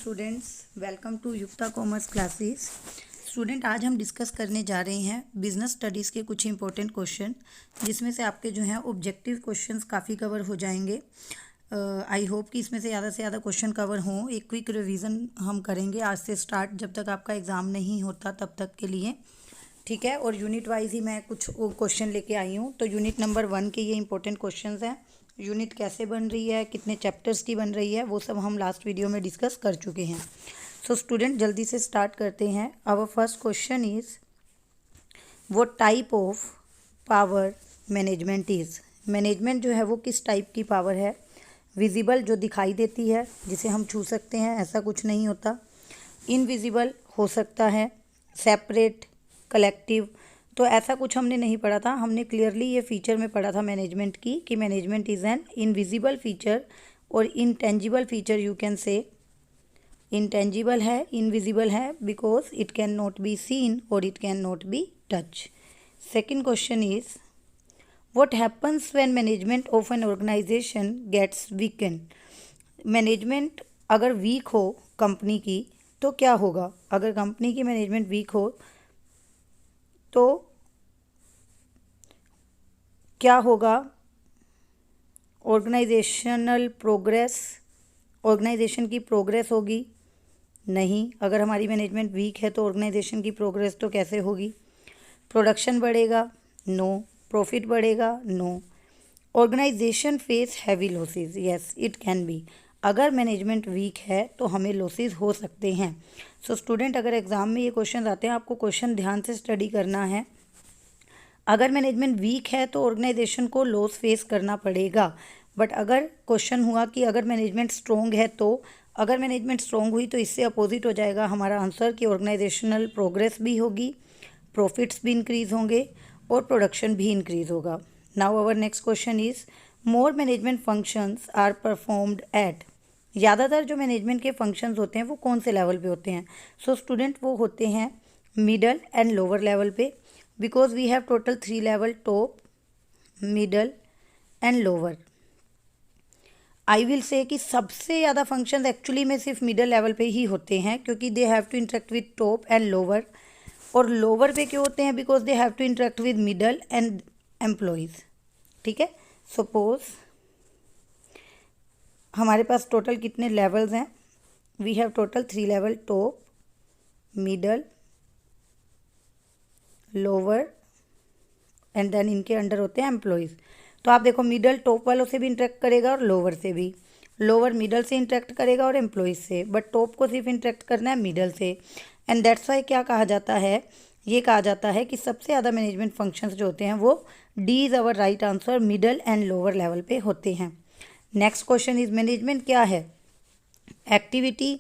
Students, welcome to Yukta commerce classes. Student, आज हम discuss करने जा रहे हैं बिजनेस स्टडीज़ के कुछ इंपॉर्टेंट क्वेश्चन, जिसमें से आपके जो हैं ऑब्जेक्टिव क्वेश्चंस काफ़ी कवर हो जाएंगे। आई होप कि इसमें से ज़्यादा क्वेश्चन कवर हों। एक क्विक रिवीजन हम करेंगे आज से स्टार्ट, जब तक आपका एग्ज़ाम नहीं होता तब तक के लिए, ठीक है। और यूनिट वाइज ही मैं कुछ क्वेश्चन लेके आई हूँ। तो यूनिट नंबर 1 के ये इंपॉर्टेंट क्वेश्चंस हैं। यूनिट कैसे बन रही है, कितने चैप्टर्स की बन रही है, वो सब हम लास्ट वीडियो में डिस्कस कर चुके हैं। सो स्टूडेंट, जल्दी से स्टार्ट करते हैं। Our first question is, what type of power management is. Management जो है वो किस टाइप की पावर है। विजिबल, जो दिखाई देती है, जिसे हम छू सकते हैं, ऐसा कुछ नहीं होता। इनविजिबल हो सकता है, सेपरेट, कलेक्टिव, तो ऐसा कुछ हमने नहीं पढ़ा था। हमने क्लियरली ये फीचर में पढ़ा था मैनेजमेंट की, कि management is an invisible feature और intangible feature. You can say intangible है, इनविजिबल है, because it can not be seen और it can not be touch. Second question is, what happens when management of an organization gets weakened. Management अगर weak हो company की तो क्या होगा। अगर कंपनी की मैनेजमेंट वीक हो तो क्या होगा। ऑर्गेनाइजेशनल प्रोग्रेस, ऑर्गेनाइजेशन की प्रोग्रेस होगी नहीं। अगर हमारी मैनेजमेंट वीक है तो ऑर्गेनाइजेशन की प्रोग्रेस तो कैसे होगी। प्रोडक्शन बढ़ेगा, नो। प्रॉफिट बढ़ेगा, no. Organisation face heavy losses, yes it can be. अगर मैनेजमेंट वीक है तो हमें लॉसेस हो सकते हैं। सो स्टूडेंट, अगर एग्जाम में ये क्वेश्चन आते हैं, आपको क्वेश्चन ध्यान से स्टडी करना है। अगर मैनेजमेंट वीक है तो ऑर्गेनाइजेशन को लॉस फेस करना पड़ेगा। बट अगर क्वेश्चन हुआ कि अगर मैनेजमेंट स्ट्रॉन्ग है, तो अगर मैनेजमेंट स्ट्रॉन्ग हुई तो इससे अपोजिट हो जाएगा हमारा आंसर, कि ऑर्गेनाइजेशनल प्रोग्रेस भी होगी, प्रॉफिट्स भी इंक्रीज होंगे और प्रोडक्शन भी इंक्रीज होगा। Now our next question is, more management functions are performed at. ज़्यादातर जो मैनेजमेंट के फंक्शंस होते हैं वो कौन से लेवल पे होते हैं। सो स्टूडेंट, वो होते हैं मिडल एंड लोअर लेवल पे, because we have total 3 level, top, middle and lower. I will say कि सबसे ज़्यादा फंक्शंस एक्चुअली में सिर्फ मिडल लेवल पे ही होते हैं, क्योंकि they have to interact with top and lower. और लोअर पे क्यों होते हैं, because they have to interact with middle and employees, ठीक है। सपोज हमारे पास टोटल कितने लेवल्स हैं, we have total 3 level, top, middle, lower and then इनके अंडर होते हैं एम्प्लॉयज़। तो आप देखो, मिडल टॉप वालों से भी इंटरेक्ट करेगा और लोअर से भी, लोअर मिडल से इंटरेक्ट करेगा और एम्प्लॉयज़ से, बट टॉप को सिर्फ इंटरेक्ट करना है मिडल से। एंड दैट्स वाई क्या कहा जाता है, ये कहा जाता है कि सबसे ज़्यादा मैनेजमेंट फंक्शंस जो होते हैं वो D is our right answer, middle and lower level पे होते हैं। नेक्स्ट क्वेश्चन इज, मैनेजमेंट क्या है। Activity,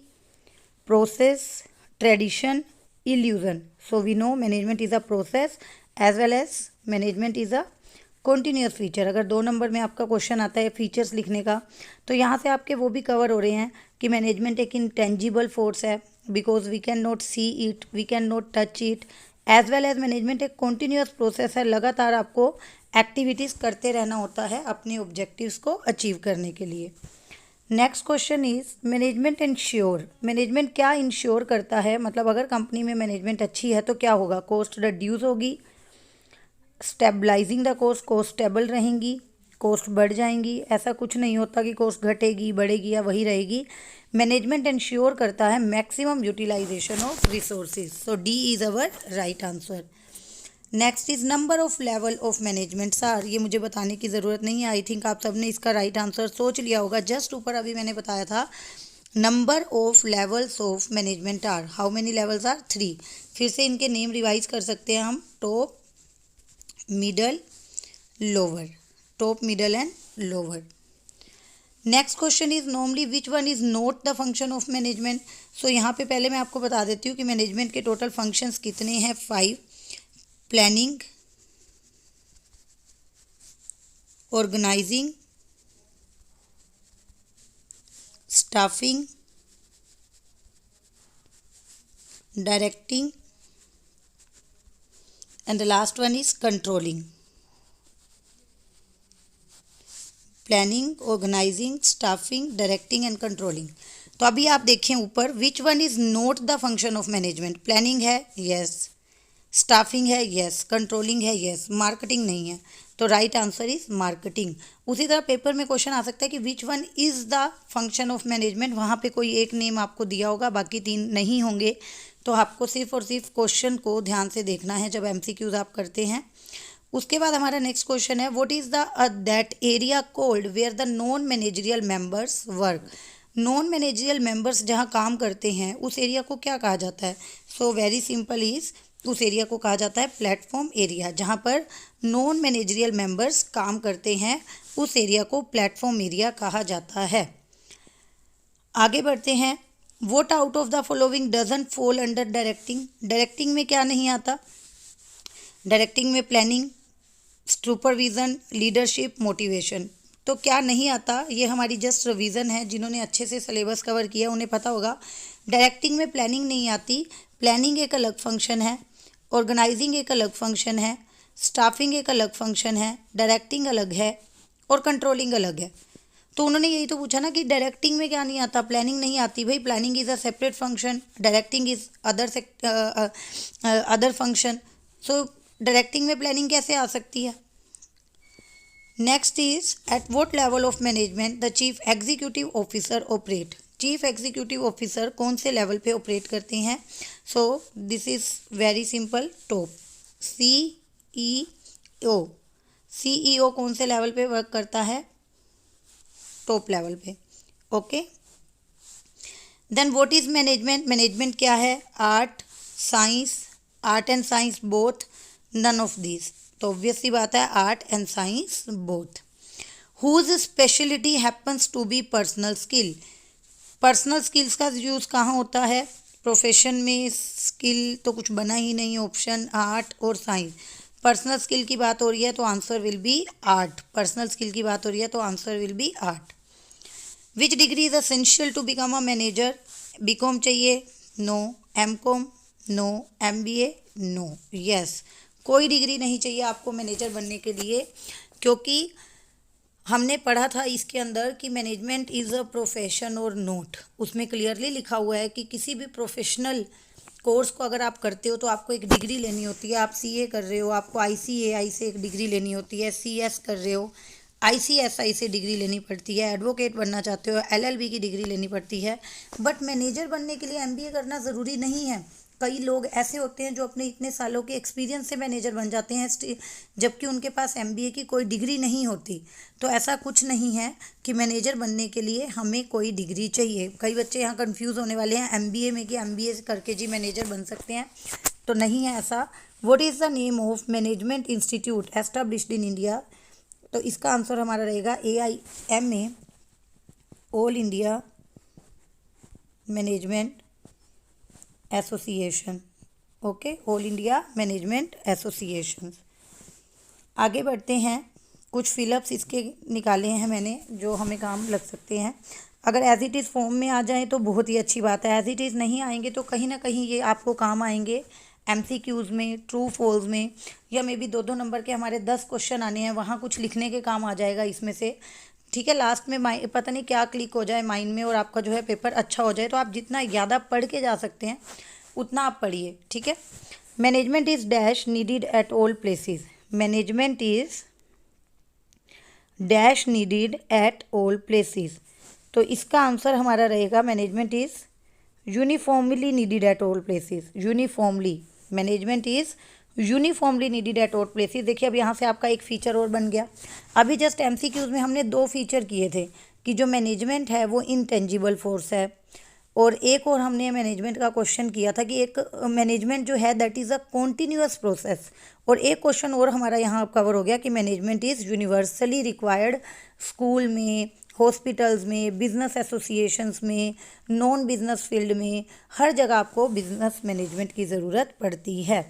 process, tradition, illusion. So we know management is a process as well as management is a continuous feature. अगर 2 number में आपका question आता है फीचर्स लिखने का, तो यहाँ से आपके वो भी कवर हो रहे हैं कि मैनेजमेंट एक इंटेंजिबल फोर्स है, because we can not see it, we can not touch it, as well as management एक कॉन्टीन्यूअस प्रोसेस है। लगातार आपको एक्टिविटीज़ करते रहना होता है अपने ऑब्जेक्टिव्स को अचीव करने के लिए। Next question is, management ensure. Management क्या इंश्योर करता है, मतलब अगर कंपनी में मैनेजमेंट अच्छी है तो क्या होगा, कॉस्ट रिड्यूस होगी, stabilising the cost, cost stable रहेंगी, कॉस्ट बढ़ जाएंगी। ऐसा कुछ नहीं होता कि कॉस्ट घटेगी, बढ़ेगी या वही रहेगी। मैनेजमेंट इंश्योर करता है maximum utilisation of resources. So D is our right answer. Next is, number of level of management are. ये मुझे बताने की ज़रूरत नहीं है, आई थिंक आप सबने इसका राइट आंसर सोच लिया होगा। जस्ट ऊपर अभी मैंने बताया था, number of levels of management are, how many levels are, 3। फिर से इनके नेम रिवाइज कर सकते हैं हम, top, middle, lower, top, middle and lower. Next question is, normally which one is not the function of management. So यहाँ पे पहले मैं आपको बता देती हूँ कि मैनेजमेंट के टोटल फंक्शंस कितने हैं, 5। Planning, organising, staffing, directing and the last one is controlling. Planning, organizing, staffing, directing and controlling. तो अभी आप देखें ऊपर, विच one is note the function of management? Planning है, यस। स्टाफिंग है, यस। कंट्रोलिंग है, यस। मार्केटिंग नहीं है, तो राइट आंसर इज मार्केटिंग। उसी तरह पेपर में क्वेश्चन आ सकता है कि विच one is the function of management, वहाँ पे कोई एक नेम आपको दिया होगा, बाकी 3 नहीं होंगे। तो आपको सिर्फ और सिर्फ क्वेश्चन को ध्यान से देखना है जब एमसीक्यूज आप करते हैं। उसके बाद हमारा नेक्स्ट क्वेश्चन है, what is the that area called where the non managerial members work? Non managerial members जहाँ काम करते हैं उस एरिया को क्या कहा जाता है? सो वेरी सिंपल इज, उस एरिया को कहा जाता है प्लेटफॉर्म एरिया। जहाँ पर नॉन मैनेजरियल मेंबर्स काम करते हैं उस एरिया को प्लेटफॉर्म एरिया कहा जाता है। आगे बढ़ते हैं, vote out of the following doesn't fall under directing? Directing में क्या नहीं आता? डायरेक्टिंग में प्लानिंग, सुपरविज़न, लीडरशिप, मोटिवेशन। तो क्या नहीं आता? ये हमारी जस्ट रिवीजन है, जिन्होंने अच्छे से सिलेबस कवर किया उन्हें पता होगा। डायरेक्टिंग में प्लानिंग नहीं आती। प्लानिंग एक अलग फंक्शन है, ऑर्गेनाइजिंग एक अलग फंक्शन है, स्टाफिंग एक अलग फंक्शन है, डायरेक्टिंग अलग है और कंट्रोलिंग अलग है। तो उन्होंने यही तो पूछा ना कि डायरेक्टिंग में क्या नहीं आता? प्लानिंग नहीं आती। भाई planning is a separate function, directing is other function. So directing में प्लानिंग कैसे आ सकती है? Next is, at what level of management the chief executive officer operate? Chief executive officer कौन से लेवल पे ऑपरेट करते हैं? So this is very simple, top, CEO। CEO कौन से लेवल पे वर्क करता है? टॉप लेवल पे। Okay, then what is management? Management क्या है? Art, science, art and science both, none of this. तो ऑब्वियस सी बात है, art and science both. Whose speciality happens to be personal skill? Personal skills का use कहाँ होता है? प्रोफेशन में स्किल तो कुछ बना ही नहीं, ऑप्शन आर्ट और साइंस। पर्सनल स्किल की बात हो रही है तो answer will be art. Personal skill की बात हो रही है तो answer will be art. Which degree is essential to become a manager? BCom चाहिए? No. MCom? No. MBA? No. Yes, कोई डिग्री नहीं चाहिए आपको मैनेजर बनने के लिए, क्योंकि हमने पढ़ा था इसके अंदर कि मैनेजमेंट इज़ अ प्रोफेशन और नोट। उसमें क्लियरली लिखा हुआ है कि किसी भी प्रोफेशनल कोर्स को अगर आप करते हो तो आपको एक डिग्री लेनी होती है। आप CA कर रहे हो, आपको ICAI से एक डिग्री लेनी होती है। CS कर रहे हो, ICSI से डिग्री लेनी पड़ती है। एडवोकेट बनना चाहते हो, LLB की डिग्री लेनी पड़ती है। बट मैनेजर बनने के लिए MBA करना ज़रूरी नहीं है। कई लोग ऐसे होते हैं जो अपने इतने सालों के एक्सपीरियंस से मैनेजर बन जाते हैं, जबकि उनके पास MBA की कोई डिग्री नहीं होती। तो ऐसा कुछ नहीं है कि मैनेजर बनने के लिए हमें कोई डिग्री चाहिए। कई बच्चे यहाँ कंफ्यूज होने वाले हैं MBA में कि MBA करके जी मैनेजर बन सकते हैं, तो नहीं है ऐसा। What is the name of management institute established in India? तो इसका आंसर हमारा रहेगा AIMA, all India management association. Okay, all India management association. आगे बढ़ते हैं, कुछ फिलअप्स इसके निकाले हैं मैंने जो हमें काम लग सकते हैं। अगर एज इट इज़ फॉर्म में आ जाएं तो बहुत ही अच्छी बात है। एज इट इज़ नहीं आएंगे तो कहीं ना कहीं ये आपको काम आएंगे MCQs में, ट्रू फॉल्स में, या मे बी 2-2 नंबर के हमारे 10 क्वेश्चन आने हैं, वहाँ कुछ लिखने के काम आ जाएगा इसमें से। ठीक है, लास्ट में पता नहीं क्या क्लिक हो जाए माइंड में और आपका जो है पेपर अच्छा हो जाए। तो आप जितना ज़्यादा पढ़ के जा सकते हैं उतना आप पढ़िए। ठीक है, management is dash needed at all places. Management is dash needed at all places. तो इसका आंसर हमारा रहेगा management is uniformly needed at all places. Uniformly, management is uniformly needed at all places. देखिए अब यहाँ से आपका एक फीचर और बन गया। अभी जस्ट MCQs में हमने 2 फीचर किए थे कि जो मैनेजमेंट है वो इंटेंजिबल फोर्स है, और एक और हमने मैनेजमेंट का क्वेश्चन किया था कि एक मैनेजमेंट जो है that is a continuous process. और एक क्वेश्चन और हमारा यहाँ कवर हो गया कि management is universally required school में, हॉस्पिटल्स में, बिजनेस एसोसिएशंस में, नॉन बिजनेस फील्ड में, हर जगह आपको बिजनेस मैनेजमेंट की ज़रूरत पड़ती है।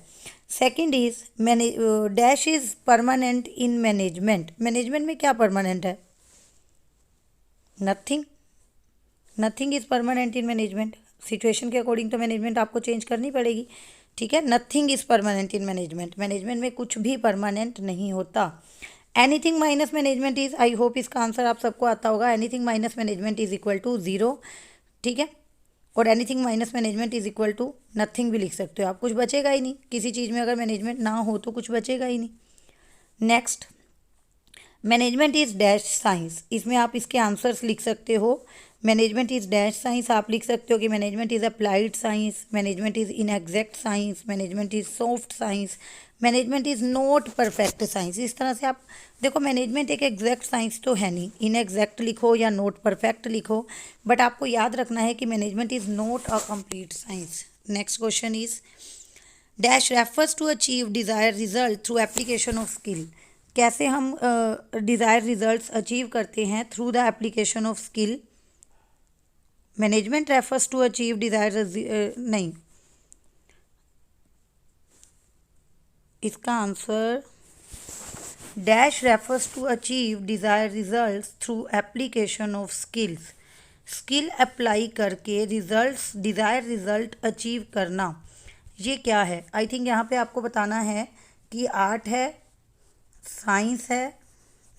Second is dash is permanent in management. Management में क्या परमानेंट है? Nothing. Nothing is permanent in management. Situation के अकॉर्डिंग तो मैनेजमेंट आपको चेंज करनी पड़ेगी। ठीक है, nothing is permanent in management. Management में कुछ भी परमानेंट नहीं होता। Anything minus management is, I hope इसका आंसर आप सबको आता होगा। Anything minus management is equal to 0। ठीक है। और anything minus management is equal to nothing भी लिख सकते हो आप, कुछ बचेगा ही नहीं। किसी चीज़ में अगर मैनेजमेंट ना हो तो कुछ बचेगा ही नहीं। Next, management is dash science, इसमें आप इसके आंसर्स लिख सकते हो। मैनेजमेंट इज डैश साइंस आप लिख सकते हो कि management is applied science, management is inexact science, management is soft science, management is not perfect science. इस तरह से आप देखो, मैनेजमेंट एक एग्जैक्ट साइंस तो है नहीं, इनएग्जैक्ट लिखो या नॉट परफेक्ट लिखो, बट आपको याद रखना है कि management is not a complete science. Next question is dash refers to achieve desire result through application of skill. कैसे हम डिज़ायर रिजल्ट्स अचीव करते हैं? Through the application of skill. Management refers to achieve desire नहीं, इसका answer dash refers to achieve desire results through application of skills. Skill apply करके रिजल्ट्स, डिज़ायर रिजल्ट अचीव करना, ये क्या है? आई थिंक यहाँ पे आपको बताना है कि आर्ट है, साइंस है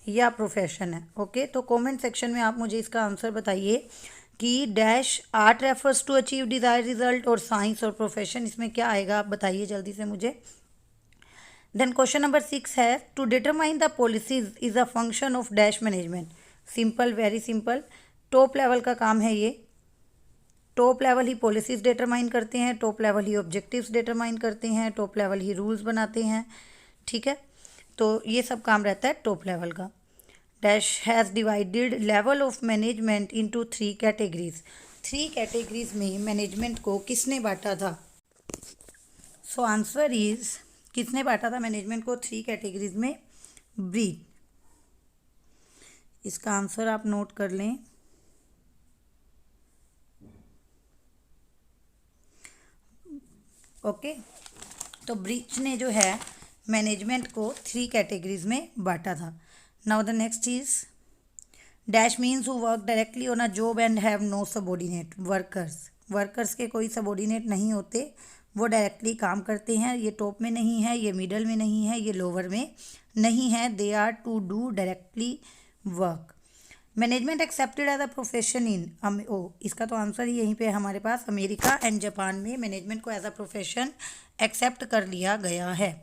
या प्रोफेशन है। ओके, तो कमेंट सेक्शन में आप मुझे इसका आंसर बताइए कि dash art refers to achieve desire result और साइंस और प्रोफेशन, इसमें क्या आएगा? आप बताइए जल्दी से मुझे। देन क्वेश्चन नंबर 6 है to determine the policies is a function of dash management. Simple, very simple, top level का काम है ये। टॉप लेवल ही पॉलिसीज डिटरमाइन करते हैं, टॉप लेवल ही ऑब्जेक्टिव्स डिटरमाइन करते हैं, टॉप लेवल ही रूल्स बनाते हैं। ठीक है, तो ये सब काम रहता है टॉप लेवल का। Dash has divided level of management into 3 categories. 3 categories में मैनेजमेंट को किसने बांटा था? सो आंसर इज, किसने बांटा था मैनेजमेंट को 3 कैटेगरीज में? ब्रीथ। इसका आंसर आप नोट कर लें। ओके, तो ब्रीच ने जो है मैनेजमेंट को 3 कैटेगरीज में बांटा था। Now the next is dash means who work directly on a job and have no subordinate. Workers, workers के कोई सबॉर्डिनेट नहीं होते, वो डायरेक्टली काम करते हैं। ये टॉप में नहीं है, ये मिडल में नहीं है, ये लोअर में नहीं है। They are to do directly work. Management accepted as a profession in इसका तो आंसर ही यहीं पे हमारे पास, अमेरिका एंड जापान में मैनेजमेंट को एज अ प्रोफेशन एक्सेप्ट कर लिया गया है।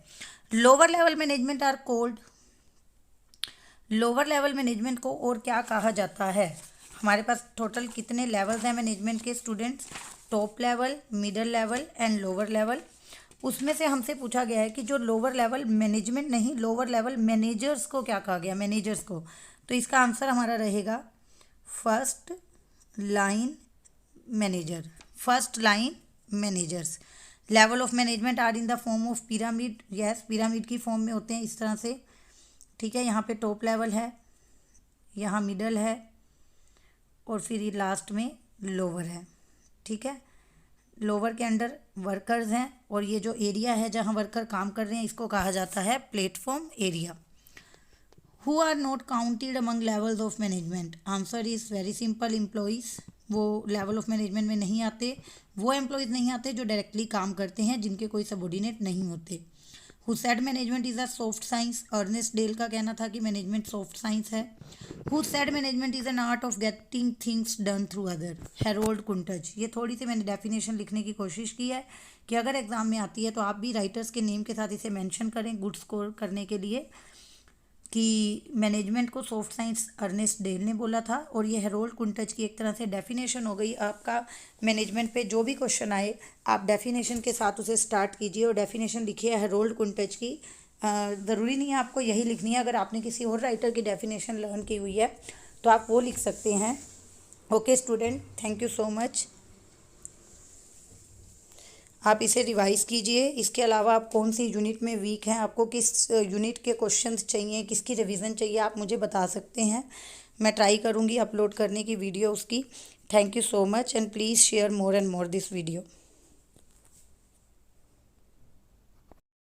Lower level management are called. Lower level management को और क्या कहा जाता है? हमारे पास टोटल कितने लेवल्स हैं मैनेजमेंट के students? Top level, middle level and lower level. उसमें से हमसे पूछा गया है कि जो लोअर लेवल मैनेजमेंट नहीं, लोअर लेवल मैनेजर्स को क्या कहा गया? मैनेजर्स को। तो इसका आंसर हमारा रहेगा first line manager. First line managers. Level of management are in the form of pyramid. Yes, pyramid की फॉर्म में होते हैं इस तरह से। ठीक है, यहाँ पे टॉप लेवल है, यहाँ मिडल है और फिर ये लास्ट में लोअर है। ठीक है, लोअर के अंडर वर्कर्स हैं और ये जो एरिया है जहाँ वर्कर काम कर रहे हैं इसको कहा जाता है platform area. Who are not counted among levels of management? Answer is very simple, employees. वो लेवल ऑफ मैनेजमेंट में नहीं आते, वो एम्प्लॉइज़ नहीं आते जो डायरेक्टली काम करते हैं, जिनके कोई सबॉर्डिनेट नहीं होते। Who said management is a soft science? Ernest Dale का कहना था कि मैनेजमेंट सॉफ्ट साइंस है। Who said management is an art of getting things done through other? Harold Koontz. ये थोड़ी सी मैंने डेफिनेशन लिखने की कोशिश की है कि अगर एग्जाम में आती है तो आप भी राइटर्स के नेम के साथ इसे मेंशन करें गुड स्कोर करने के लिए, कि मैनेजमेंट को सॉफ्ट साइंस अर्नेस्ट डेल ने बोला था। और ये हैरोल्ड कुंटज की एक तरह से डेफिनेशन हो गई। आपका मैनेजमेंट पे जो भी क्वेश्चन आए आप डेफिनेशन के साथ उसे स्टार्ट कीजिए और डेफिनेशन लिखिए हैरोल्ड कुंटज की। ज़रूरी नहीं है आपको यही लिखनी है, अगर आपने किसी और राइटर की डेफिनेशन लर्न की हुई है तो आप वो लिख सकते हैं। Okay student, thank you so much. आप इसे रिवाइज कीजिए। इसके अलावा आप कौन सी यूनिट में वीक हैं, आपको किस यूनिट के क्वेश्चंस चाहिए, किसकी रिवीजन चाहिए, आप मुझे बता सकते हैं। मैं ट्राई करूँगी अपलोड करने की वीडियो उसकी। Thank you so much and please share more and more this video.